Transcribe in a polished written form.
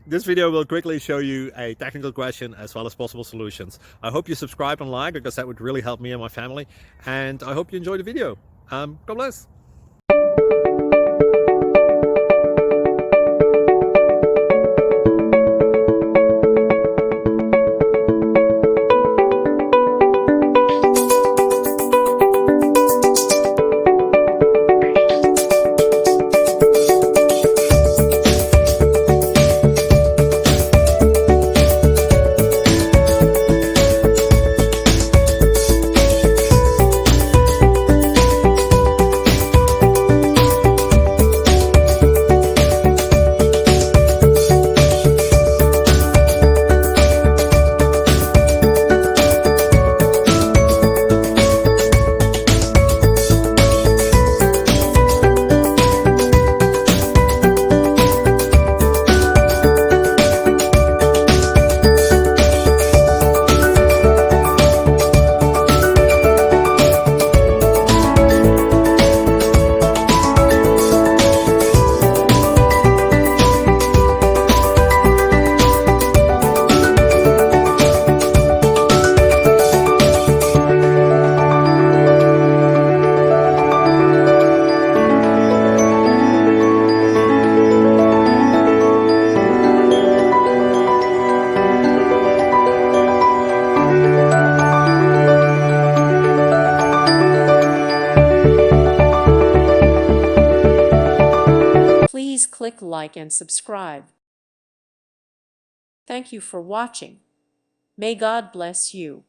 This video will quickly show you a technical question as well as possible solutions. I hope you subscribe and like, because that would really help me and my family. And I hope you enjoy the video. God bless. Please click like and subscribe. Thank you for watching. May God bless you.